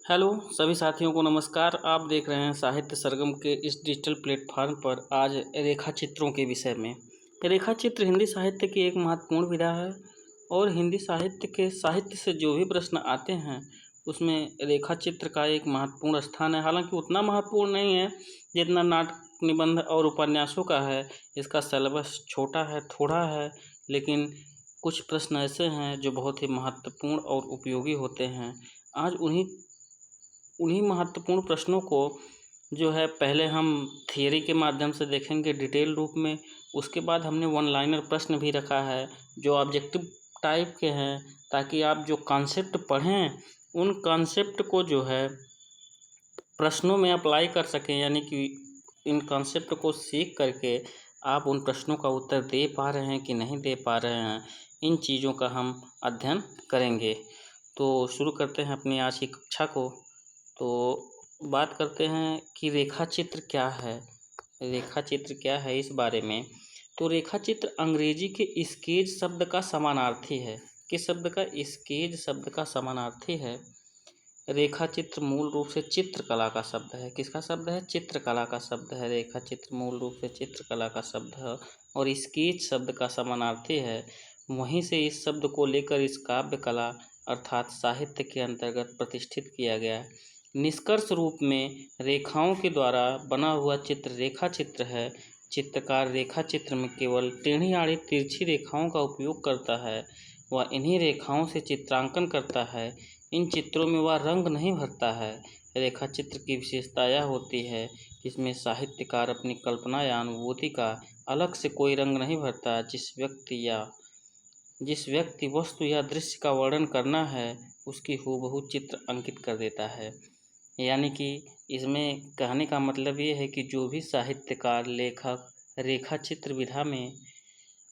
Hello सभी साथियों को नमस्कार। आप देख रहे हैं साहित्य सरगम के इस डिजिटल प्लेटफॉर्म पर आज रेखा चित्रों के विषय में। रेखा चित्र हिंदी साहित्य की एक महत्वपूर्ण विधा है और हिंदी साहित्य से जो भी प्रश्न आते हैं उसमें रेखा चित्र का एक महत्वपूर्ण स्थान है। हालांकि उतना महत्वपूर्ण नहीं है जितना नाटक, निबंध और उपन्यासों का है। इसका सिलेबस छोटा है, थोड़ा है, लेकिन कुछ प्रश्न ऐसे हैं जो बहुत ही महत्वपूर्ण और उपयोगी होते हैं। आज उन्हीं उन्हीं महत्वपूर्ण प्रश्नों को जो है पहले हम थियरी के माध्यम से देखेंगे डिटेल रूप में। उसके बाद हमने वन लाइनर प्रश्न भी रखा है जो ऑब्जेक्टिव टाइप के हैं, ताकि आप जो कॉन्सेप्ट पढ़ें उन कॉन्सेप्ट को जो है प्रश्नों में अप्लाई कर सकें, यानी कि इन कॉन्सेप्ट को सीख करके आप उन प्रश्नों का उत्तर दे पा रहे हैं कि नहीं दे पा रहे हैं, इन चीज़ों का हम अध्ययन करेंगे। तो शुरू करते हैं अपनी आज की कक्षा को। तो बात करते हैं कि रेखा चित्र क्या है। रेखा चित्र क्या है इस बारे में। तो रेखा चित्र अंग्रेजी के स्केच शब्द का समानार्थी है। किस शब्द का? स्केच शब्द का समानार्थी है। रेखा चित्र मूल रूप से चित्रकला का शब्द है। किसका शब्द है? चित्रकला का शब्द है। रेखा चित्र मूल रूप से चित्रकला का शब्द है और स्केच शब्द का समानार्थी है। वहीं से इस शब्द को लेकर इस काव्य कला अर्थात साहित्य के अंतर्गत प्रतिष्ठित किया गया। निष्कर्ष रूप में रेखाओं के द्वारा बना हुआ चित्र रेखा चित्र है। चित्रकार रेखा चित्र में केवल टेढ़ी आड़ी तिरछी रेखाओं का उपयोग करता है। वह इन्हीं रेखाओं से चित्रांकन करता है। इन चित्रों में वह रंग नहीं भरता है। रेखा चित्र की विशेषता यह होती है कि इसमें साहित्यकार अपनी कल्पना या अनुभूति का अलग से कोई रंग नहीं भरता। जिस व्यक्ति वस्तु या दृश्य का वर्णन करना है उसकी हूबहू चित्र अंकित कर देता है। यानी कि इसमें कहने का मतलब ये है कि जो भी साहित्यकार, लेखक रेखा चित्र विधा में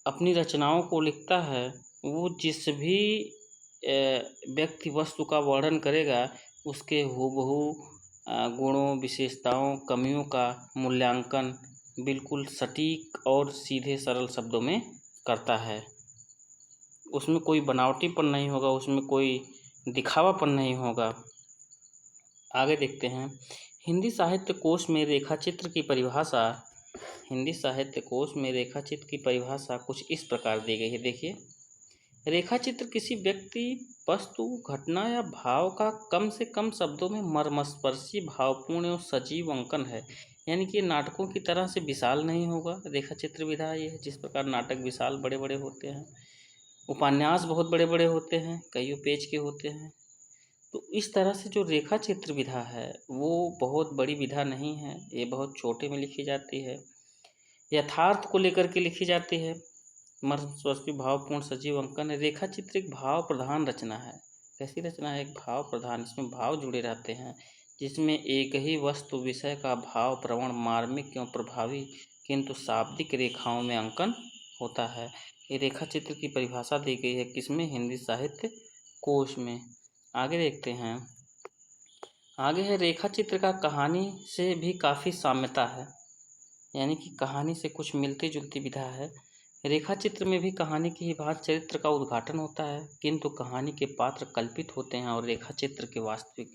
अपनी रचनाओं को लिखता है, वो जिस भी व्यक्ति वस्तु का वर्णन करेगा उसके हूबहू गुणों, विशेषताओं, कमियों का मूल्यांकन बिल्कुल सटीक और सीधे सरल शब्दों में करता है। उसमें कोई बनावटीपन नहीं होगा, उसमें कोई दिखावापन नहीं होगा। आगे देखते हैं। हिंदी साहित्य कोश में रेखा चित्र की परिभाषा कुछ इस प्रकार दी गई है। देखिए, रेखा चित्र किसी व्यक्ति, वस्तु, घटना या भाव का कम से कम शब्दों में मर्मस्पर्शी, भावपूर्ण और सजीव अंकन है। यानी कि नाटकों की तरह से विशाल नहीं होगा। रेखा चित्र विधा ये है, जिस प्रकार नाटक विशाल बड़े बड़े होते हैं, उपन्यास बहुत बड़े बड़े होते हैं, कईयों पेज के होते हैं, तो इस तरह से जो रेखा चित्र विधा है वो बहुत बड़ी विधा नहीं है। ये बहुत छोटे में लिखी जाती है, यथार्थ को लेकर के लिखी जाती है। मर्मस्पर्शी, भावपूर्ण, सजीव अंकन है। रेखा चित्र एक भाव प्रधान रचना है। कैसी रचना है? एक भाव प्रधान। इसमें भाव जुड़े रहते हैं, जिसमें एक ही वस्तु विषय का भाव प्रवण, मार्मिक एवं प्रभावी किंतु शाब्दिक रेखाओं में अंकन होता है। ये रेखा चित्र की परिभाषा दी गई है किसमें? हिंदी साहित्य कोश में। आगे देखते हैं। आगे है रेखा चित्र का कहानी से भी काफ़ी साम्यता है, यानी कि कहानी से कुछ मिलती जुलती विधा है। रेखा चित्र में भी कहानी की ही भांति चरित्र का उद्घाटन होता है, किंतु कहानी के पात्र कल्पित होते हैं और रेखा चित्र के वास्तविक।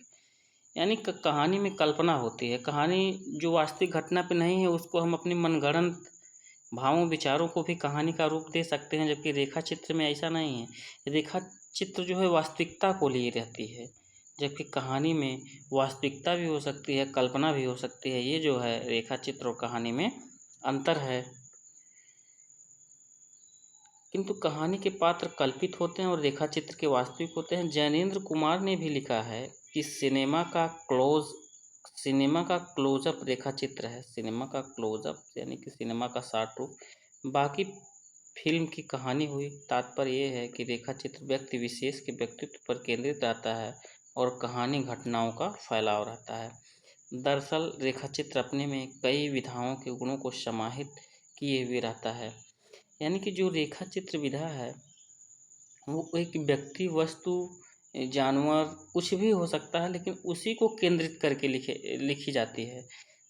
यानी कहानी में कल्पना होती है। कहानी जो वास्तविक घटना पे नहीं है उसको हम अपनी मनगढ़ंत भावों, विचारों को भी कहानी का रूप दे सकते हैं, जबकि रेखा चित्र में ऐसा नहीं है। रेखा चित्र जो है वास्तविकता को लिए रहती है, जबकि कहानी में वास्तविकता भी हो सकती है, कल्पना भी हो सकती है। ये जो है रेखा चित्र और कहानी में अंतर है। किंतु कहानी के पात्र कल्पित होते हैं और रेखा चित्र के वास्तविक होते हैं। जैनेंद्र कुमार ने भी लिखा है कि सिनेमा का क्लोजअप रेखा चित्र है। सिनेमा का क्लोजअप यानी कि सिनेमा का शार्ट रूप, बाकी फिल्म की कहानी हुई। तात्पर्य ये है कि रेखा चित्र व्यक्ति विशेष के व्यक्तित्व पर केंद्रित रहता है और कहानी घटनाओं का फैलाव रहता है। दरअसल रेखा चित्र अपने में कई विधाओं के गुणों को समाहित किए हुए रहता है। यानी कि जो रेखा चित्र विधा है वो एक व्यक्ति, वस्तु, जानवर, कुछ भी हो सकता है, लेकिन उसी को केंद्रित करके लिखी जाती है।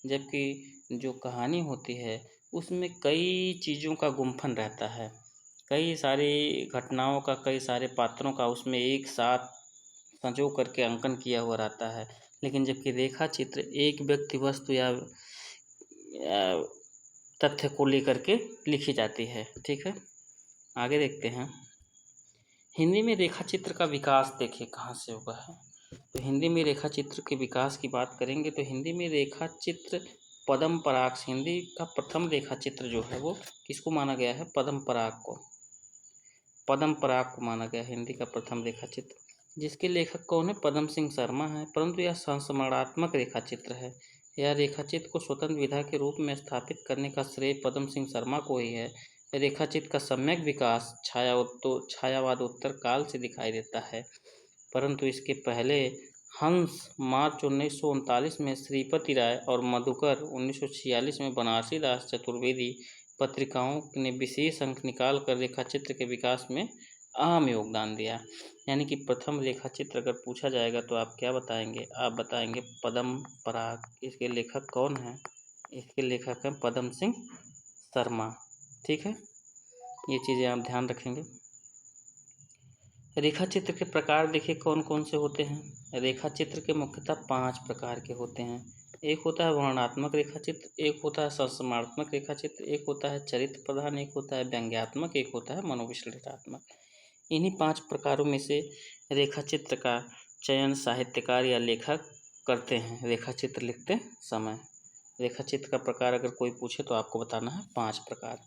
जबकि जो कहानी होती है उसमें कई चीज़ों का गुंफन रहता है, कई सारी घटनाओं का, कई सारे पात्रों का उसमें एक साथ संजो करके अंकन किया हुआ रहता है। लेकिन जबकि रेखा चित्र एक व्यक्ति, वस्तु या तथ्य को लेकर के लिखी जाती है। ठीक है, आगे देखते हैं। हिंदी में रेखा चित्र का विकास देखिए कहाँ से हुआ है। तो हिंदी में रेखा चित्र के विकास की बात करेंगे तो हिंदी में रेखा चित्र पद्म पराग, हिंदी का प्रथम रेखा चित्र जो है वो किसको माना गया है? पद्म पराग को। पद्म पराग को माना गया हिंदी का प्रथम रेखा चित्र, जिसके लेखक कौन है? पद्म सिंह शर्मा है। परंतु यह संस्मरणात्मक रेखा चित्र है। यह रेखा चित्र को स्वतंत्र विधा के रूप में स्थापित करने का श्रेय पद्म सिंह शर्मा को ही है। रेखा चित्र का सम्यक विकास छायावादोत्तर काल से दिखाई देता है, परंतु इसके पहले हंस मार्च 1939 में, श्रीपति राय और मधुकर 1946 में, बनारसी दास चतुर्वेदी पत्रिकाओं ने विशेष अंक निकाल कर रेखा चित्र के विकास में अहम योगदान दिया। यानी कि प्रथम रेखा चित्र अगर पूछा जाएगा तो आप क्या बताएंगे? आप बताएंगे पद्म पराग। इसके लेखक कौन हैं? इसके लेखक हैं पद्म सिंह शर्मा। ठीक है, ये चीज़ें आप ध्यान रखेंगे। रेखा चित्र के प्रकार देखिए कौन कौन से होते हैं। रेखा चित्र के मुख्यतः 5 प्रकार के होते हैं। एक होता है वर्णनात्मक रेखा चित्र, एक होता है संस्मरणात्मक रेखा चित्र, एक होता है चरित्र प्रधान, एक होता है व्यंग्यात्मक, एक होता है मनोविश्लेषणात्मक। इन्हीं 5 प्रकारों में से रेखा चित्र का चयन साहित्यकार या लेखक करते हैं रेखा चित्र लिखते समय। रेखा चित्र का प्रकार अगर कोई पूछे तो आपको बताना है 5 प्रकार।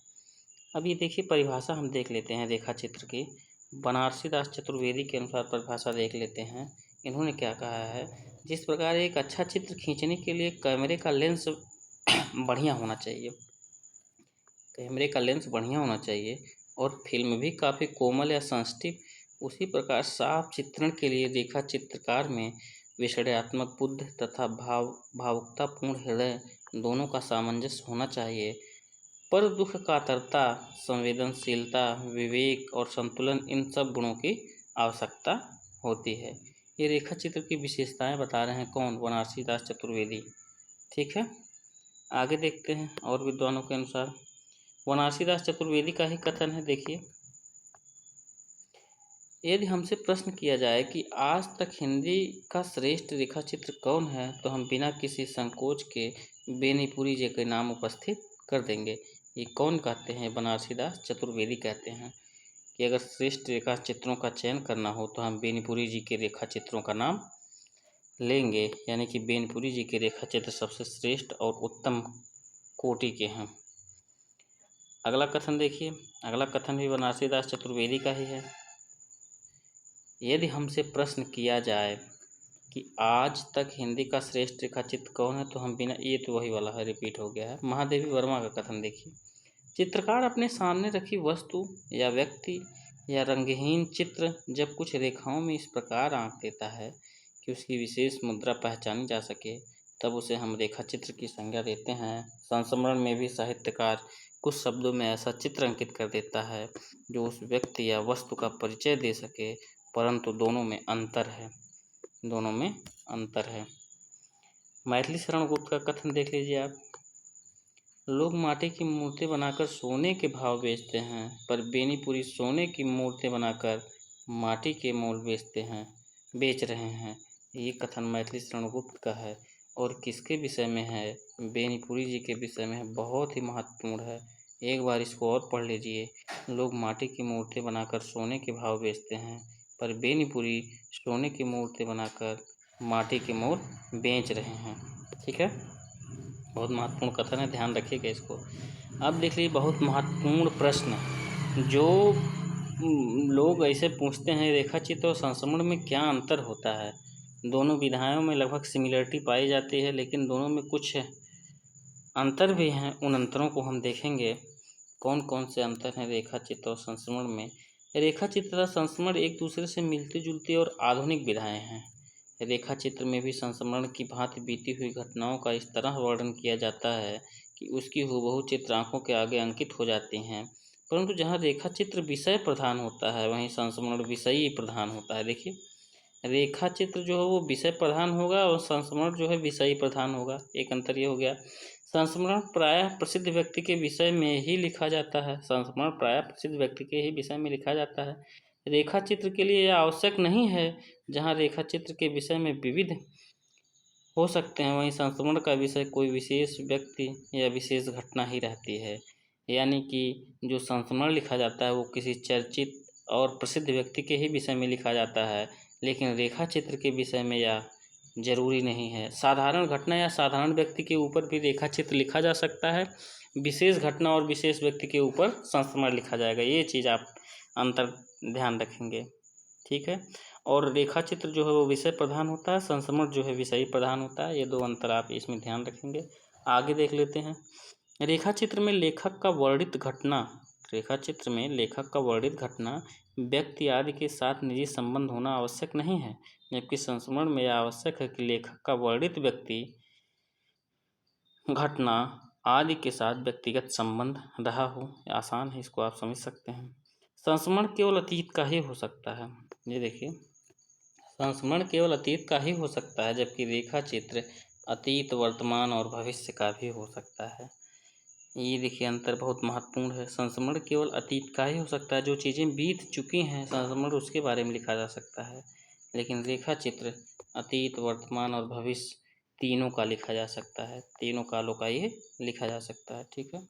अब ये देखिए परिभाषा हम देख लेते हैं रेखा चित्र की। बनारसी दास चतुर्वेदी के अनुसार परिभाषा देख लेते हैं। इन्होंने क्या कहा है? जिस प्रकार एक अच्छा चित्र खींचने के लिए कैमरे का लेंस बढ़िया होना चाहिए, कैमरे का लेंस बढ़िया होना चाहिए और फिल्म भी काफ़ी कोमल या सेंसिटिव, उसी प्रकार साफ चित्रण के लिए रेखा चित्रकार में विषयात्मक बुद्ध तथा भावुकतापूर्ण हृदय दोनों का सामंजस्य होना चाहिए। पर दुख कातरता, संवेदनशीलता, विवेक और संतुलन, इन सब गुणों की आवश्यकता होती है। ये रेखा चित्र की विशेषताएं बता रहे हैं कौन? बनारसी दास चतुर्वेदी। ठीक है, आगे देखते हैं। और विद्वानों के अनुसार बनारसी दास चतुर्वेदी का ही कथन है। देखिए, यदि हमसे प्रश्न किया जाए कि आज तक हिंदी का श्रेष्ठ रेखा चित्र कौन है, तो हम बिना किसी संकोच के बेनीपुरी जी के नाम उपस्थित कर देंगे। ये कौन कहते हैं? बनारसी दास चतुर्वेदी कहते हैं कि अगर श्रेष्ठ रेखा चित्रों का चयन करना हो तो हम बेनीपुरी जी के रेखा चित्रों का नाम लेंगे। यानी कि बेनीपुरी जी के रेखा चित्र सबसे श्रेष्ठ और उत्तम कोटि के हैं। अगला कथन देखिए, अगला कथन भी बनारसी दास चतुर्वेदी का ही है। यदि हमसे प्रश्न किया जाए कि आज तक हिंदी का श्रेष्ठ रेखा चित्र कौन है, तो हम बिना, ये तो वही वाला है, रिपीट हो गया है। महादेवी वर्मा का कथन देखिए। चित्रकार अपने सामने रखी वस्तु या व्यक्ति या रंगहीन चित्र जब कुछ रेखाओं में इस प्रकार आंक देता है कि उसकी विशेष मुद्रा पहचानी जा सके, तब उसे हम रेखा चित्र की संज्ञा देते हैं। संस्मरण में भी साहित्यकार कुछ शब्दों में ऐसा चित्र अंकित कर देता है जो उस व्यक्ति या वस्तु का परिचय दे सके, परंतु दोनों में अंतर है, दोनों में अंतर है। मैथिली शरण गुप्त का कथन देख लीजिए आप। लोग माटी की मूर्ति बनाकर सोने के भाव बेचते हैं, पर बेनीपुरी सोने की मूर्ति बनाकर माटी के मोल बेच रहे हैं। ये कथन मैथिली शरण गुप्त का है और किसके विषय में है? बेनीपुरी जी के विषय में है। बहुत ही महत्वपूर्ण है, एक बार इसको और पढ़ लीजिए। लोग माटी की मूर्ति बनाकर सोने के भाव बेचते हैं, पर बेनीपुरी सोने की मूर्ति बनाकर माटी के मोल बेच रहे हैं। ठीक है, बहुत महत्वपूर्ण कथन है, ध्यान रखिएगा इसको। अब देख लीजिए बहुत महत्वपूर्ण प्रश्न जो लोग ऐसे पूछते हैं, रेखा चित्र और संस्मरण में क्या अंतर होता है? दोनों विधाओं में लगभग सिमिलरिटी पाई जाती है, लेकिन दोनों में कुछ अंतर भी हैं। उन अंतरों को हम देखेंगे कौन कौन से अंतर हैं रेखा चित्र और संस्मरण में। रेखा चित्र और संस्मरण एक दूसरे से मिलती जुलती और आधुनिक विधाएं हैं। रेखा चित्र में भी संस्मरण की भांति बीती हुई घटनाओं का इस तरह वर्णन किया जाता है कि उसकी हूबहू चित्र आंखों के आगे अंकित हो जाती हैं, परंतु जहाँ रेखा चित्र विषय प्रधान होता है वहीं संस्मरण विषयी प्रधान होता है। देखिए, रेखा चित्र जो है वो विषय प्रधान होगा और संस्मरण जो है विषयी प्रधान होगा। एक अंतर ये हो गया। संस्मरण प्रायः प्रसिद्ध व्यक्ति के विषय में ही लिखा जाता है, रेखा चित्र के लिए यह आवश्यक नहीं है, जहाँ रेखा चित्र के विषय में विविध हो सकते हैं, वहीं संस्मरण का विषय कोई विशेष व्यक्ति या विशेष घटना ही रहती है। यानी कि जो संस्मरण लिखा जाता है वो किसी चर्चित और प्रसिद्ध व्यक्ति के ही विषय में लिखा जाता है, लेकिन रेखा चित्र के विषय में यह जरूरी नहीं है। साधारण घटना या साधारण व्यक्ति के ऊपर भी रेखा चित्र लिखा जा सकता है, विशेष घटना और विशेष व्यक्ति के ऊपर संस्मरण लिखा जाएगा। ये चीज़ आप अंतर ध्यान रखेंगे, ठीक है। और रेखा चित्र जो है वो विषय प्रधान होता है, संस्मरण जो है विषय प्रधान होता है। ये दो अंतर आप इसमें ध्यान रखेंगे। आगे देख लेते हैं। रेखा चित्र में लेखक का वर्णित घटना, रेखा चित्र में लेखक का वर्णित घटना व्यक्ति आदि के साथ निजी संबंध होना आवश्यक नहीं है, जबकि संस्मरण में यह आवश्यक है कि लेखक का वर्णित व्यक्ति घटना आदि के साथ व्यक्तिगत संबंध रहा हो। आसान है, इसको आप समझ सकते हैं। संस्मरण केवल अतीत का ही हो सकता है। ये देखिए, संस्मरण केवल अतीत का ही हो सकता है, जबकि रेखा चित्र अतीत, वर्तमान और भविष्य का भी हो सकता है। ये देखिए अंतर बहुत महत्वपूर्ण है। संस्मरण केवल अतीत का ही हो सकता है, जो चीज़ें बीत चुकी हैं संस्मरण उसके बारे में लिखा जा सकता है, लेकिन रेखा चित्र अतीत, वर्तमान और भविष्य तीनों का लिखा जा सकता है, तीनों कालों का ये लिखा जा सकता है, ठीक है।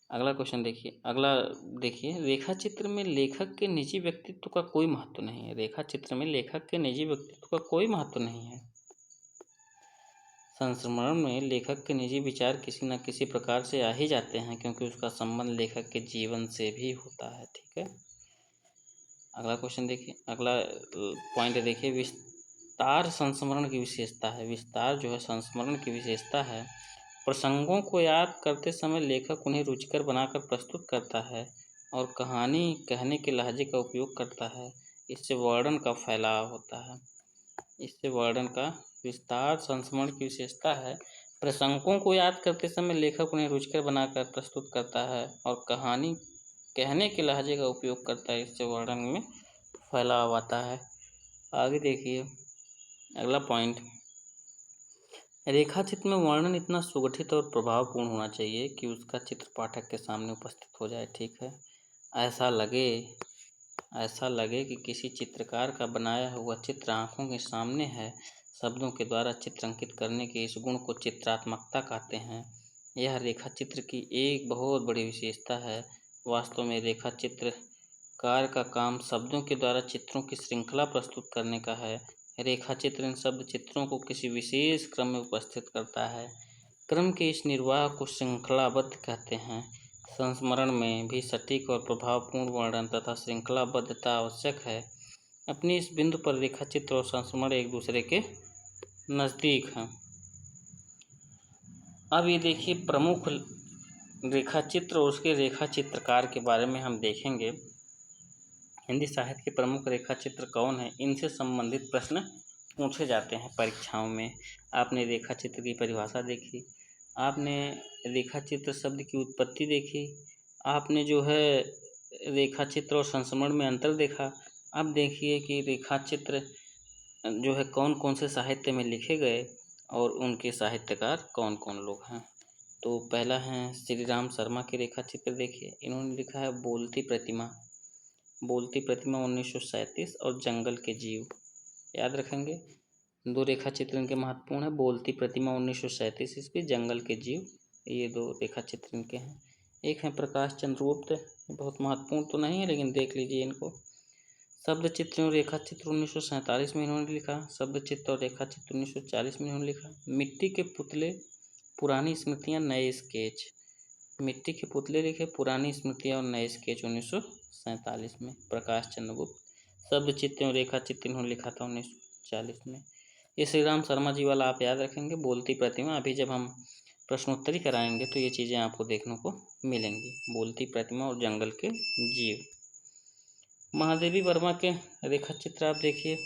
अगला क्वेश्चन देखिए, अगला देखिए, रेखा चित्र में लेखक के निजी व्यक्तित्व का कोई महत्व नहीं है। रेखा चित्र में लेखक के निजी व्यक्तित्व का कोई महत्व नहीं है। संस्मरण में लेखक के निजी विचार किसी न किसी प्रकार से आ ही जाते हैं, क्योंकि उसका संबंध लेखक के जीवन से भी होता है, ठीक है। अगला क्वेश्चन देखिए, अगला पॉइंट देखिए, विस्तार संस्मरण की विशेषता है। विस्तार जो है संस्मरण की विशेषता है। प्रसंगों को याद करते समय लेखक उन्हें रुचिकर बनाकर प्रस्तुत करता है और कहानी कहने के लहजे का उपयोग करता है। इससे वर्णन का फैलाव होता है। इससे वर्णन का विस्तार संस्मरण की विशेषता है। प्रसंगों को याद करते समय लेखक उन्हें रुचिकर बनाकर प्रस्तुत करता है और कहानी कहने के लहजे का उपयोग करता है। इससे वर्णन में फैलाव आता है। आगे देखिए, अगला पॉइंट, रेखा चित्र में वर्णन इतना सुगठित और प्रभावपूर्ण होना चाहिए कि उसका चित्र पाठक के सामने उपस्थित हो जाए, ठीक है। ऐसा लगे कि किसी चित्रकार का बनाया हुआ चित्र आंखों के सामने है। शब्दों के द्वारा चित्र अंकित करने के इस गुण को चित्रात्मकता कहते हैं। यह रेखा चित्र की एक बहुत बड़ी विशेषता है। वास्तव में रेखा चित्रकार का काम शब्दों के द्वारा चित्रों की श्रृंखला प्रस्तुत करने का है। रेखा चित्र इन शब्द चित्रों को किसी विशेष क्रम में उपस्थित करता है। क्रम के इस निर्वाह को श्रृंखलाबद्ध कहते हैं। संस्मरण में भी सटीक और प्रभावपूर्ण वर्णन तथा श्रृंखलाबद्धता आवश्यक है। अपनी इस बिंदु पर रेखा चित्र और संस्मरण एक दूसरे के नज़दीक हैं। अब ये देखिए, प्रमुख रेखा चित्र और उसके रेखा चित्रकार के बारे में हम देखेंगे। हिंदी साहित्य के प्रमुख रेखा चित्र कौन है, इनसे संबंधित प्रश्न पूछे जाते हैं परीक्षाओं में। आपने रेखा चित्र की परिभाषा देखी, आपने रेखा चित्र शब्द की उत्पत्ति देखी, आपने जो है रेखा चित्र और संस्मरण में अंतर देखा। अब देखिए कि रेखा चित्र जो है कौन कौन से साहित्य में लिखे गए और उनके साहित्यकार कौन कौन लोग हैं। तो पहला है श्री राम शर्मा के रेखा चित्र। देखिए, इन्होंने लिखा है बोलती प्रतिमा 1937 और जंगल के जीव, याद रखेंगे। दो रेखा चित्र इनके महत्वपूर्ण है, बोलती प्रतिमा 1937 ईस्वी, जंगल के जीव, ये दो रेखा चित्र इनके हैं। एक है प्रकाश चंद्र गुप्त, बहुत महत्वपूर्ण तो नहीं है लेकिन देख लीजिए इनको। शब्द चित्र और रेखा चित्र 1947 में इन्होंने लिखा। शब्द चित्र और रेखा चित्र 1940 में इन्होंने लिखा। मिट्टी के पुतले, पुरानी स्मृतियाँ, नए स्केच, मिट्टी के पुतले लिखे, पुरानी स्मृतियाँ और नए स्केच 1947 में। प्रकाश चंद्र गुप्त। शब्द चित्र और रेखा चित्र इन्होंने लिखा था 1940 में। ये श्री राम शर्मा जी वाला आप याद रखेंगे, बोलती प्रतिमा। अभी जब हम प्रश्नोत्तरी कराएंगे तो ये चीज़ें आपको देखने को मिलेंगी, बोलती प्रतिमा और जंगल के जीव। महादेवी वर्मा के रेखा चित्र आप देखिए,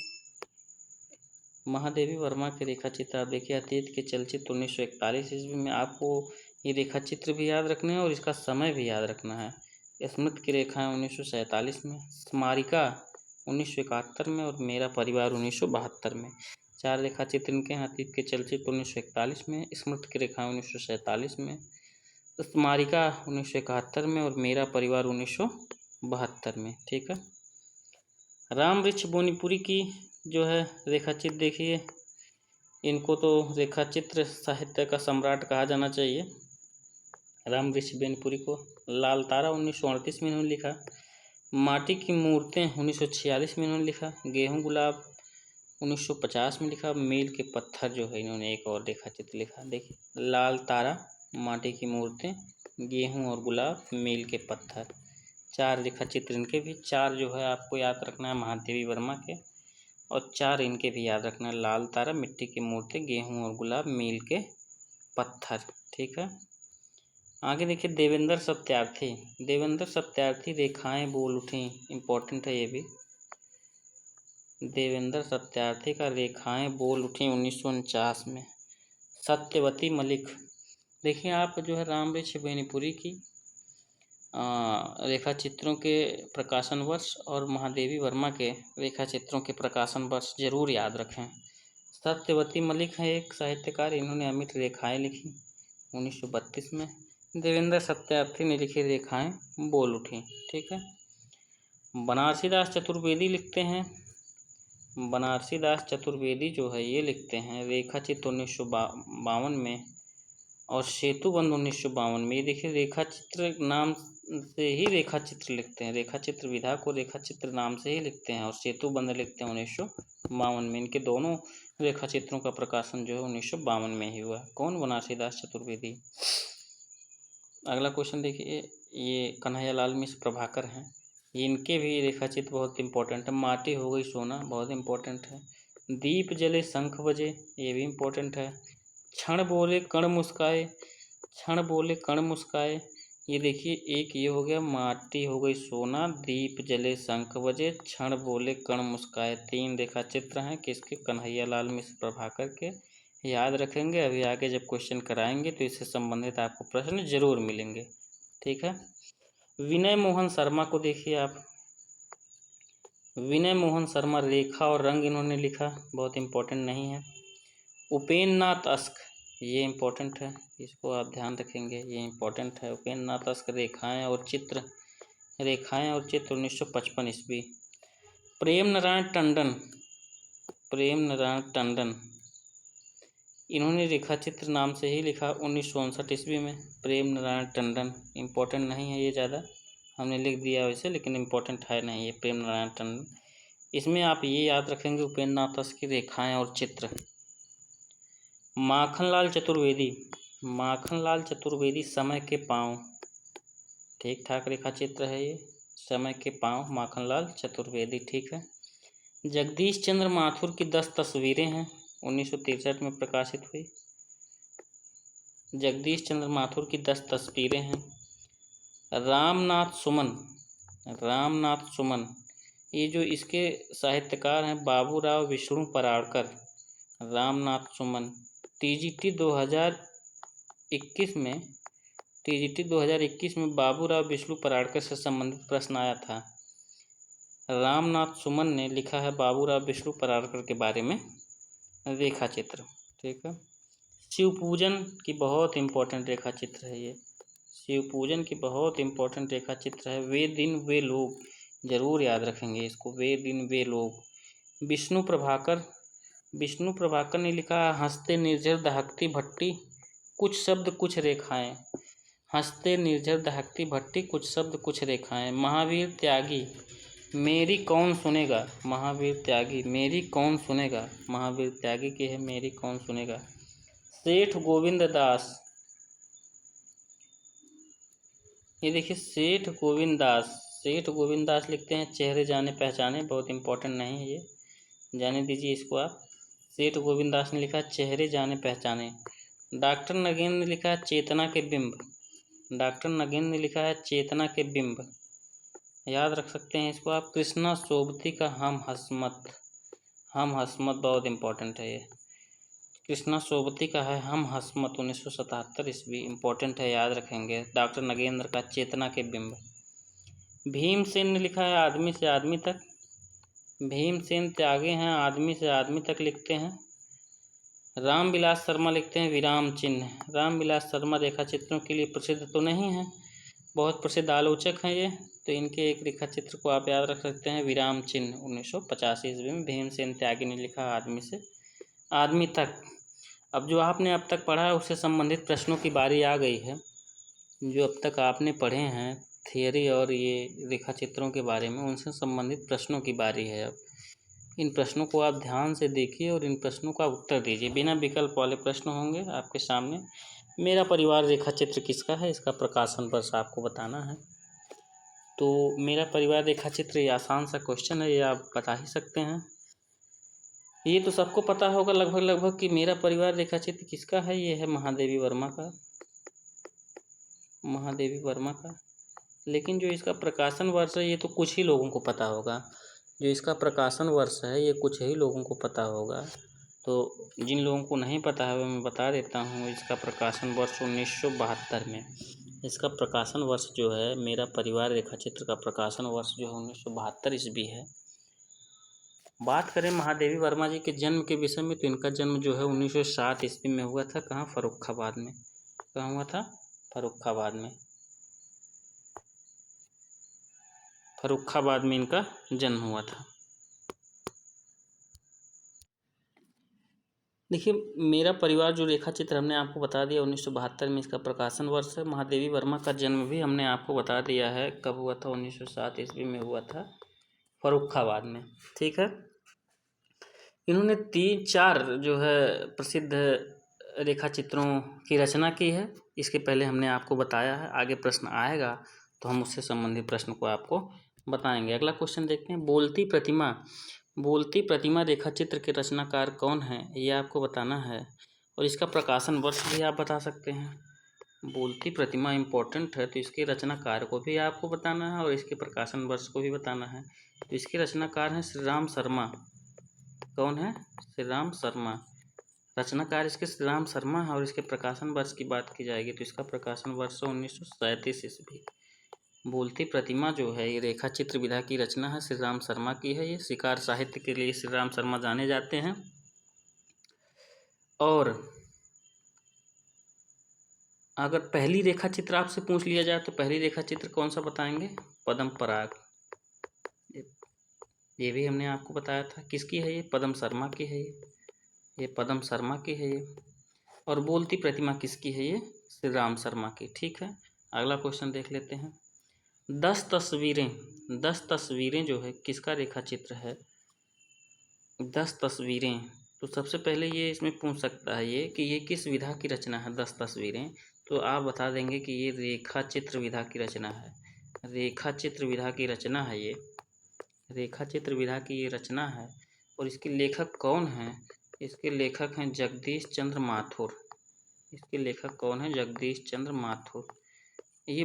महादेवी वर्मा के रेखा चित्र आप देखिए। अतीत के चलचित्र 1941 ईस्वी में। आपको ये रेखा चित्र भी याद रखने हैं और इसका समय भी याद रखना है। स्मृति की रेखाएँ 1947 में, स्मारिका 1971 में और मेरा परिवार 1972 में। चार रेखा चित्र इनके हैं। अतीत के चलचित्र 1941 में, स्मृति की रेखाएँ 1947 में, स्मारिका 1971 में और मेरा परिवार 1972 में, ठीक है। राम वृक्ष बोनीपुरी की जो है रेखा चित्र देखिए, इनको तो रेखा चित्र साहित्य का सम्राट कहा जाना चाहिए। राम वृक्ष बोनीपुरी को। लाल तारा 1938 में इन्होंने लिखा। माटी की मूर्तें 1946 में इन्होंने लिखा। गेहूं गुलाब 1950 में लिखा। मील के पत्थर जो है इन्होंने एक और रेखा चित्र लिखा। देखिए, लाल तारा, माटी की मूर्तें, गेहूं और गुलाब, मील के पत्थर, 4 रेखा चित्र इनके भी। 4 जो है आपको याद रखना है महादेवी वर्मा के, और 4 इनके भी याद रखना है, लाल तारा, मिट्टी की मूर्ति, गेहूं और गुलाब, मील के पत्थर। ठीक है, आगे देखिए देवेंद्र सत्यार्थी। देवेंद्र सत्यार्थी रेखाएं बोल उठी, इम्पोर्टेंट है ये भी। देवेंद्र सत्यार्थी का रेखाएं बोल उठी 1949 में। सत्यवती मलिक, देखिए आप जो है राम वृक्ष बोनीपुरी की रेखा चित्रों के प्रकाशन वर्ष और महादेवी वर्मा के रेखा चित्रों के प्रकाशन वर्ष जरूर याद रखें। सत्यवती मलिक है एक साहित्यकार, इन्होंने अमिट रेखाएं लिखी 1932 में। देवेंद्र सत्यार्थी ने लिखी रेखाएं बोल उठी। ठीक है, बनारसी दास चतुर्वेदी लिखते हैं। बनारसी दास चतुर्वेदी जो है ये लिखते हैं रेखा चित्र 1952 में और सेतुबंध 1952 में। ये देखिए रेखा चित्र नाम से ही रेखा चित्र लिखते हैं, रेखा चित्र विधा को रेखा चित्र नाम से ही लिखते हैं, और सेतुबंध लिखते हैं 1952 में। इनके दोनों रेखा चित्रों का प्रकाशन जो है 1952 में ही हुआ। कौन? बनारसी दास चतुर्वेदी। अगला क्वेश्चन देखिए, ये कन्हैयालाल मिश्र प्रभाकर हैं, इनके भी रेखा चित्र बहुत इंपॉर्टेंट है। माटी हो गई सोना, बहुत इंपॉर्टेंट है। दीप जले शंख बजे, ये भी इंपॉर्टेंट है। क्षण बोले कण मुस्काए, क्षण बोले कण मुस्काए, ये देखिए एक ये हो गया, माटी हो गई सोना, दीप जले शंख बजे, क्षण बोले कण मुस्काए। 3 रेखा चित्र हैं किसके? कन्हैयालाल मिश्र प्रभाकर के। याद रखेंगे, अभी आगे जब क्वेश्चन कराएंगे तो इससे संबंधित आपको प्रश्न जरूर मिलेंगे। ठीक है, विनय मोहन शर्मा को देखिए आप। विनय मोहन शर्मा रेखा और रंग इन्होंने लिखा, बहुत इंपॉर्टेंट नहीं है। उपेन्द्र नाथ अस्क, ये इंपॉर्टेंट है, इसको आप ध्यान रखेंगे, ये इंपॉर्टेंट है। उपेन्द्र नाथ अस्क रेखाएं और चित्र, रेखाएं और चित्र 1955 ईस्वी। प्रेम नारायण टंडन, प्रेम नारायण टंडन, इन्होंने रेखा चित्र नाम से ही लिखा 1959 ईस्वी में। प्रेम नारायण टंडन, इम्पोर्टेंट नहीं है ये ज़्यादा, हमने लिख दिया वैसे, लेकिन इम्पोर्टेंट है नहीं ये प्रेम नारायण टंडन। इसमें आप ये याद रखेंगे उपेन्द्र नाथ अस्क की रेखाएं और चित्र। माखनलाल चतुर्वेदी, माखनलाल चतुर्वेदी समय के पाँव, ठीक ठाक रेखा चित्र है ये, समय के पाँव, माखनलाल चतुर्वेदी। ठीक है, जगदीश चंद्र माथुर की 10 तस्वीरें हैं, 1963 में प्रकाशित हुई। जगदीश चंद्र माथुर की 10 तस्वीरें हैं। रामनाथ सुमन, रामनाथ सुमन, ये जो इसके साहित्यकार हैं बाबूराव विष्णु पराड़कर। रामनाथ सुमन, टीजीटी 2021 में, टीजीटी 2021 में बाबूराव विष्णु पराड़कर से संबंधित प्रश्न आया था। रामनाथ सुमन ने लिखा है बाबूराव विष्णु पराड़कर के बारे में रेखा चित्र। ठीक है, शिव पूजन की बहुत इंपॉर्टेंट रेखा चित्र है ये, शिव पूजन की बहुत इंपॉर्टेंट रेखा चित्र है। वे दिन वे लोग, जरूर याद रखेंगे इसको, वे दिन वे लोग। विष्णु प्रभाकर, विष्णु प्रभाकर ने लिखा हंसते निर्झर दहकती भट्टी, कुछ शब्द कुछ रेखाएं। हंसते निर्झर दहकती भट्टी, कुछ शब्द कुछ रेखाएं। महावीर त्यागी, मेरी कौन सुनेगा, महावीर त्यागी, मेरी कौन सुनेगा, महावीर त्यागी की है मेरी कौन सुनेगा। सेठ गोविंद दास, ये देखिए सेठ गोविंद दास, सेठ गोविंद दास लिखते हैं चेहरे जाने पहचाने, बहुत इंपॉर्टेंट नहीं है ये, जाने दीजिए इसको आप। सेठ गोविंद दास ने लिखा चेहरे जाने पहचाने। डॉक्टर नगेंद्र ने लिखा है चेतना के बिंब, डॉक्टर नगेंद्र ने लिखा है चेतना के बिंब, याद रख सकते हैं इसको आप। कृष्णा सोबती का हम हसमत, हम हसमत बहुत इंपॉर्टेंट है ये, कृष्णा सोबती का है हम हसमत 1977 ईस्वी, इंपॉर्टेंट है, याद रखेंगे। डॉक्टर नगेंद्र का चेतना के बिंब। भीमसेन ने लिखा है आदमी से आदमी तक, भीमसेन त्यागी हैं आदमी से आदमी तक लिखते हैं। रामविलास शर्मा लिखते हैं विराम चिन्ह। रामविलास शर्मा रेखा चित्रों के लिए प्रसिद्ध तो नहीं है, बहुत प्रसिद्ध आलोचक हैं ये। तो इनके एक रेखा चित्र को आप याद रख सकते हैं, विराम चिन्ह 1985 ईस्वी में भीमसेन त्यागी ने लिखा, आदमी से आदमी तक। अब जो आपने अब तक पढ़ा है उससे संबंधित प्रश्नों की बारी आ गई है। जो अब तक आपने पढ़े हैं थियरी और ये रेखा चित्रों के बारे में, उनसे संबंधित प्रश्नों की बारी है। अब इन प्रश्नों को आप ध्यान से देखिए और इन प्रश्नों का उत्तर दीजिए। बिना विकल्प वाले प्रश्न होंगे आपके सामने। मेरा परिवार रेखा चित्र किसका है, इसका प्रकाशन वर्ष आपको बताना है। तो मेरा परिवार रेखा चित्र, ये आसान सा क्वेश्चन है, ये आप बता ही सकते हैं। ये तो सबको पता होगा लगभग लगभग कि मेरा परिवार रेखा चित्र किसका है। ये है महादेवी वर्मा का, महादेवी वर्मा का। लेकिन जो इसका प्रकाशन वर्ष है ये तो कुछ ही लोगों को पता होगा। जो इसका प्रकाशन वर्ष है ये कुछ ही लोगों को पता होगा। तो जिन लोगों को नहीं पता है मैं बता देता हूँ। इसका प्रकाशन वर्ष 1972 में, इसका प्रकाशन वर्ष जो है, मेरा परिवार रेखा चित्र का प्रकाशन वर्ष जो है 1972 ईस्वी है। बात करें महादेवी वर्मा जी के जन्म के विषय में, तो इनका जन्म जो है 1907 ईस्वी में हुआ था। कहाँ? फर्रुखाबाद में। कहाँ हुआ था? फर्रुखाबाद में। फर्रुखाबाद में इनका जन्म हुआ था। देखिए, मेरा परिवार जो रेखा चित्र हमने आपको बता दिया 1972 में इसका प्रकाशन वर्ष है। महादेवी वर्मा का जन्म भी हमने आपको बता दिया है, कब हुआ था? 1907 ईस्वी में हुआ था, फर्रुखाबाद में। ठीक है। इन्होंने 3-4 जो है प्रसिद्ध रेखा चित्रों की रचना की है। इसके पहले हमने आपको बताया है। आगे प्रश्न आएगा तो हम उससे संबंधित प्रश्न को आपको बताएंगे। अगला क्वेश्चन देखते हैं। बोलती प्रतिमा रेखा चित्र के रचनाकार कौन है, ये आपको बताना है। और इसका प्रकाशन वर्ष भी आप बता सकते हैं। बोलती प्रतिमा इम्पोर्टेंट है, तो इसके रचनाकार को भी आपको बताना है और इसके प्रकाशन वर्ष को भी बताना है। तो इसके रचनाकार हैं श्री राम शर्मा। कौन है? श्री राम शर्मा। रचनाकार इसके श्री राम शर्मा है। और इसके प्रकाशन वर्ष की बात की जाएगी तो इसका प्रकाशन वर्ष 1937 ईस्वी। बोलती प्रतिमा जो है ये रेखा चित्र विधा की रचना है, श्री राम शर्मा की है। ये शिकार साहित्य के लिए श्री राम शर्मा जाने जाते हैं। और अगर पहली रेखा चित्र आपसे पूछ लिया जाए तो पहली रेखा चित्र कौन सा बताएंगे? पद्म पराग। ये भी हमने आपको बताया था। किसकी है ये? पद्म शर्मा की है ये पद्म शर्मा की है ये। और बोलती प्रतिमा किसकी है? ये श्री राम शर्मा की। ठीक है। अगला क्वेश्चन देख लेते हैं। 10 तस्वीरें जो है किसका रेखा चित्र है? 10 तस्वीरें। तो सबसे पहले ये इसमें पूछ सकता है ये कि ये किस विधा की रचना है 10 तस्वीरें। तो आप बता देंगे कि ये रेखा चित्र विधा की रचना है। रेखा चित्र विधा की रचना है ये। रेखा चित्र विधा की ये रचना है। और इसके लेखक कौन हैं? इसके लेखक हैं जगदीश चंद्र माथुर। इसके लेखक कौन है? जगदीश चंद्र माथुर। ये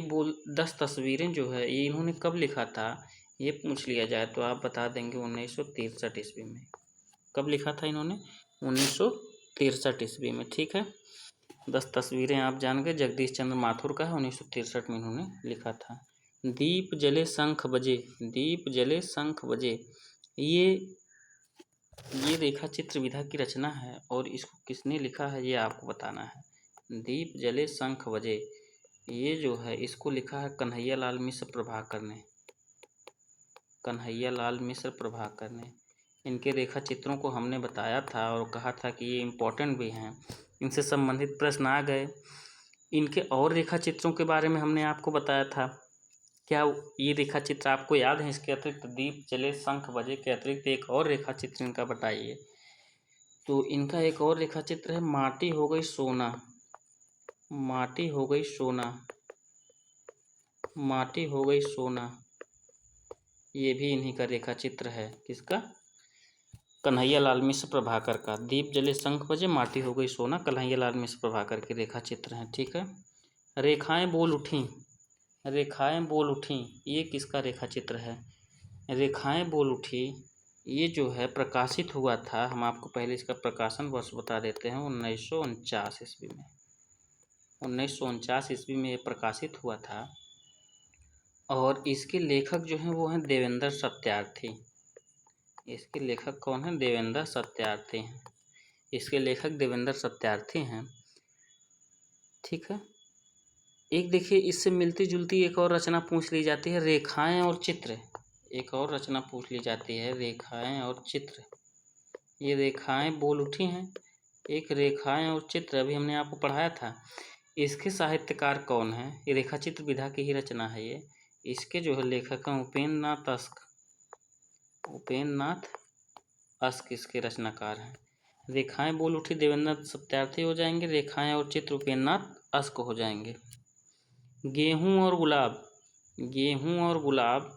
10 तस्वीरें जो है ये इन्होंने कब लिखा था, ये पूछ लिया जाए तो आप बता देंगे 1963 ईस्वी में। कब लिखा था इन्होंने? 1963 ईस्वी में। ठीक है। 10 तस्वीरें आप जान गए, जगदीश चंद्र माथुर का है, 1963 में इन्होंने लिखा था। दीप जले शंख बजे, दीप जले शंख बजे, ये रेखा चित्र विधा की रचना है। और इसको किसने लिखा है ये आपको बताना है। दीप जले शंख बजे, ये जो है इसको लिखा है कन्हैया लाल मिश्र प्रभाकर ने। कन्हैया लाल मिश्र प्रभाकर ने। इनके रेखा चित्रों को हमने बताया था और कहा था कि ये इम्पोर्टेंट भी हैं, इनसे संबंधित प्रश्न आ गए। इनके और रेखा चित्रों के बारे में हमने आपको बताया था। क्या ये रेखा चित्र आपको याद है? इसके अतिरिक्त दीप जले शंख बजे के अतिरिक्त एक और रेखा चित्र इनका बताइए। तो इनका एक और रेखा चित्र है माटी हो गई सोना। माटी हो गई सोना, माटी हो गई सोना, ये भी इन्हीं का रेखा चित्र है। किसका? कन्हैया लाल मिश्र प्रभाकर का। दीप जले शंख बजे, माटी हो गई सोना, कन्हैया लाल मिश्र प्रभाकर के रेखा चित्र हैं। ठीक है। रेखाएं बोल उठी, रेखाएं बोल उठी, ये किसका रेखा चित्र है? रेखाएं बोल उठी ये जो है प्रकाशित हुआ था, हम आपको पहले इसका प्रकाशन वर्ष बता देते हैं, 1949 ईस्वी में। 1949 ईस्वी में ये प्रकाशित हुआ था। और इसके लेखक जो हैं वो हैं देवेंद्र सत्यार्थी। इसके लेखक कौन हैं? देवेंद्र सत्यार्थी हैं। इसके लेखक देवेंद्र सत्यार्थी हैं। ठीक है। एक देखिए इससे मिलती जुलती एक और रचना पूछ ली जाती है, रेखाएं और चित्र। एक और रचना पूछ ली जाती है, रेखाएं और चित्र। ये रेखाएं बोल उठी हैं, एक रेखाएं और चित्र अभी हमने आपको पढ़ाया था। इसके साहित्यकार कौन है? ये रेखा चित्र विधा की ही रचना है ये। इसके जो है लेखक हैं उपेंद्र नाथ अस्क। उपेंद्र नाथ अस्क इसके रचनाकार हैं। रेखाएं बोल उठी देवेंद्र सत्यार्थी हो जाएंगे, रेखाएं और चित्र उपेंद्र नाथ अस्क हो जाएंगे। गेहूं और गुलाब। गेहूं और गुलाब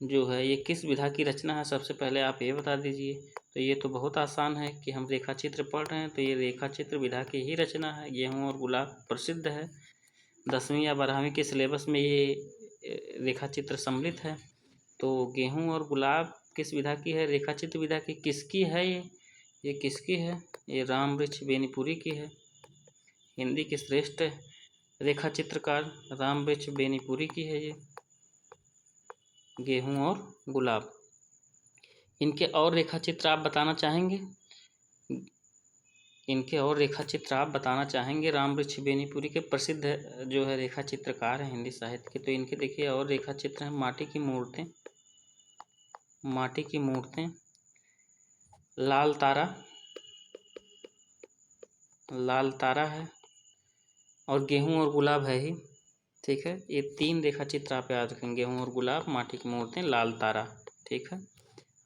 जो है ये किस विधा की रचना है? सबसे पहले आप ये बता दीजिए। तो ये तो बहुत आसान है कि हम रेखा चित्र पढ़ रहे हैं, तो ये रेखा चित्र विधा की ही रचना है। गेहूं और गुलाब प्रसिद्ध है, 10वीं या 12वीं के सिलेबस में ये रेखा चित्र सम्मिलित है। तो गेहूं और गुलाब किस विधा की है? रेखा चित्र विधा की। किसकी है ये किसकी है? ये रामवृक्ष बेनीपुरी की है। हिंदी के श्रेष्ठ रेखा चित्रकार रामवृक्ष बेनीपुरी की है ये गेहूं और गुलाब। इनके और रेखा चित्र आप बताना चाहेंगे? इनके और रेखा चित्र आप बताना चाहेंगे? रामवृक्ष बेनीपुरी के प्रसिद्ध जो है रेखा चित्रकार हैं हिंदी साहित्य के। तो इनके देखिए और रेखा चित्र हैं, माटी की मूर्तें। माटी की मूर्तें, लाल तारा। लाल तारा है और गेहूं और गुलाब है ही। ठीक है, ये 3 रेखा चित्र आप याद रखेंगे, गेहूं और गुलाब, माटी की मूर्तें, लाल तारा। ठीक है,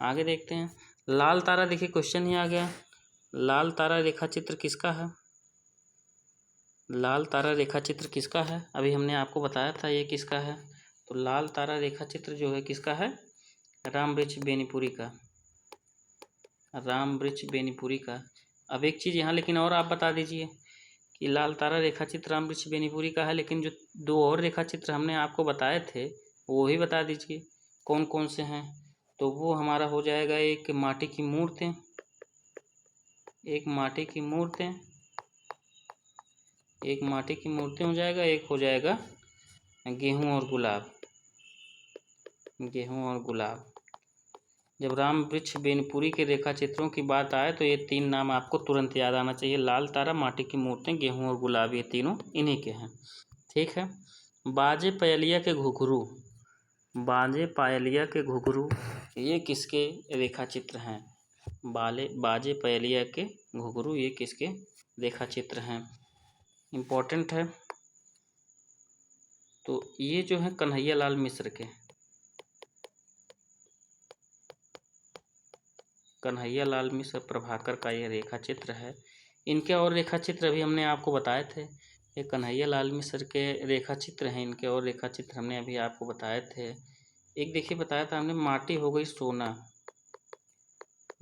आगे देखते हैं। लाल तारा देखिए क्वेश्चन ही आ गया। लाल तारा रेखा चित्र किसका है? लाल तारा रेखा चित्र किसका है? अभी हमने आपको बताया था ये किसका है। तो लाल तारा रेखा चित्र जो है किसका है? रामवृक्ष बेनीपुरी का। रामवृक्ष बेनीपुरी का। अब एक चीज़ यहाँ लेकिन और आप बता दीजिए कि लाल तारा रेखा चित्र रामवृक्ष बेनीपुरी का है, लेकिन जो 2 और रेखा चित्र हमने आपको बताए थे वो ही बता दीजिए कौन कौन से हैं। तो वो हमारा हो जाएगा, एक माटी की मूर्तें, एक माटी की मूर्तें, एक माटी की मूर्तें हो जाएगा, एक हो जाएगा गेहूं और गुलाब। गेहूं और गुलाब। जब रामवृक्ष बेनीपुरी के रेखा चित्रों की बात आए तो ये 3 नाम आपको तुरंत याद आना चाहिए, लाल तारा, माटी की मूर्तें, गेहूं और गुलाब, ये तीनों इन्हीं के हैं। ठीक है, बाजे पायलिया के घुघरू। बाजे पायलिया के घुघरू ये किसके रेखा चित्र हैं? बाजे पायलिया के घुघरू ये किसके रेखा चित्र हैं? इम्पोर्टेंट है। तो ये जो है कन्हैया लाल मिश्र के, कन्हैया लाल मिश्र प्रभाकर का ये रेखा चित्र है। इनके और रेखा चित्र अभी हमने आपको बताए थे, ये कन्हैया लाल मिश्र के रेखा चित्र हैं। इनके और रेखा चित्र हमने अभी आपको बताए थे। एक देखिए बताया था हमने, माटी हो गई सोना।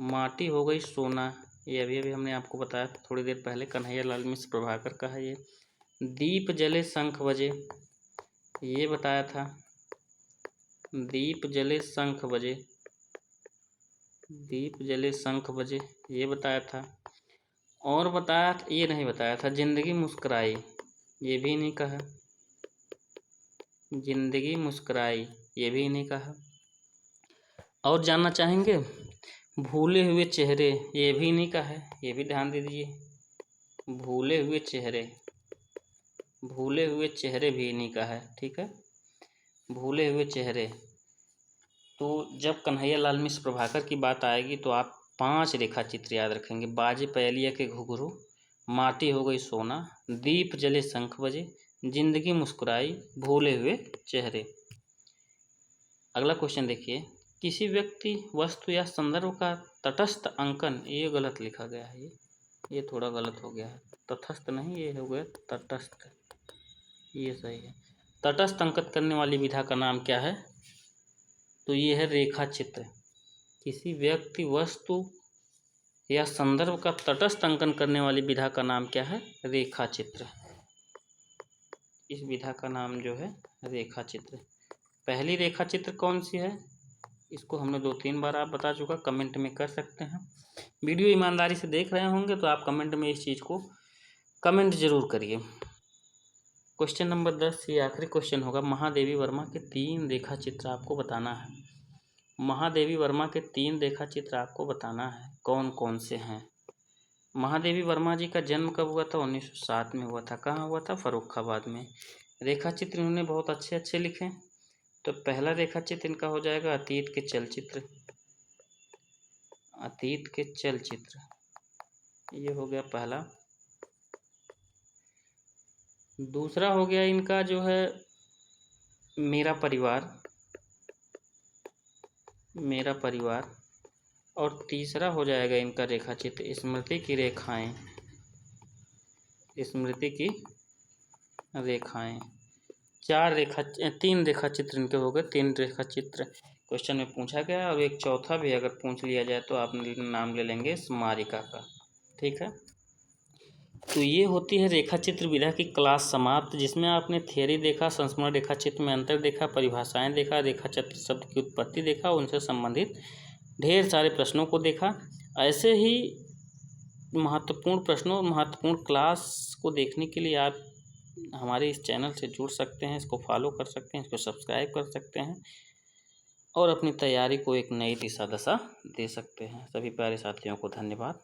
माटी हो गई सोना, ये अभी अभी हमने आपको बताया था थोड़ी देर पहले, कन्हैया लाल मिश्र प्रभाकर का है ये। दीप जले शंख बजे, ये बताया था। दीप जले शंख बजे, दीप जले शंख बजे, ये बताया था। और बताया था, ये नहीं बताया था, जिंदगी मुस्कुराई, ये भी नहीं कहा। जिंदगी मुस्कुराई, ये भी नहीं कहा। और जानना चाहेंगे? भूले हुए चेहरे, ये भी नहीं कहा है, ये भी ध्यान दे दीजिए। भूले हुए चेहरे, भूले हुए चेहरे भी नहीं कहा है। ठीक है, भूले हुए चेहरे। तो जब कन्हैया लाल मिश्र प्रभाकर की बात आएगी तो आप 5 रेखा चित्र याद रखेंगे, बाजे पायलिया के घुघरू, माटी हो गई सोना, दीप जले शंख बजे, जिंदगी मुस्कुराई, भूले हुए चेहरे। अगला क्वेश्चन देखिए, किसी व्यक्ति, वस्तु या संदर्भ का तटस्थ अंकन, ये गलत लिखा गया है, ये थोड़ा गलत हो गया है, तटस्थ नहीं, ये हो गया तटस्थ, ये सही है। तटस्थ अंकित करने वाली विधा का नाम क्या है? तो ये है रेखा चित्र। किसी व्यक्ति, वस्तु या संदर्भ का तटस्थ अंकन करने वाली विधा का नाम क्या है? रेखा चित्र। इस विधा का नाम जो है रेखा चित्र। पहली रेखा चित्र कौन सी है? इसको हमने 2-3 बार आप बता चुका, कमेंट में कर सकते हैं। वीडियो ईमानदारी से देख रहे होंगे तो आप कमेंट में इस चीज़ को कमेंट जरूर करिए। क्वेश्चन नंबर 10, ये आखिरी क्वेश्चन होगा। महादेवी वर्मा के 3 रेखा चित्र आपको बताना है। महादेवी वर्मा के 3 रेखा चित्र आपको बताना है, कौन कौन से हैं। महादेवी वर्मा जी का जन्म कब हुआ था? 1907 में हुआ था। कहाँ हुआ था? फर्रुखाबाद में। रेखा चित्र इन्होंने बहुत अच्छे अच्छे लिखे। तो पहला रेखा चित्र इनका हो जाएगा अतीत के चलचित्र। अतीत के चलचित्र, ये हो गया पहला। दूसरा हो गया इनका जो है मेरा परिवार, मेरा परिवार। और तीसरा हो जाएगा इनका रेखा चित्र स्मृति की रेखाएं, स्मृति की रेखाएं। तीन रेखा चित्र इनके हो गए, 3 रेखा चित्र क्वेश्चन में पूछा गया। और एक चौथा भी अगर पूछ लिया जाए तो आप नाम ले लेंगे स्मारिका का। ठीक है, तो ये होती है रेखा चित्र विधा की क्लास समाप्त, जिसमें आपने थ्योरी देखा, संस्मरण रेखा चित्र में अंतर देखा, परिभाषाएं देखा, रेखा चित्र शब्द की उत्पत्ति देखा, उनसे संबंधित ढेर सारे प्रश्नों को देखा। ऐसे ही महत्वपूर्ण प्रश्नों, महत्वपूर्ण क्लास को देखने के लिए आप हमारे इस चैनल से जुड़ सकते हैं, इसको फॉलो कर सकते हैं, इसको सब्सक्राइब कर सकते हैं और अपनी तैयारी को एक नई दिशा दशा दे सकते हैं। सभी प्यारे साथियों को धन्यवाद।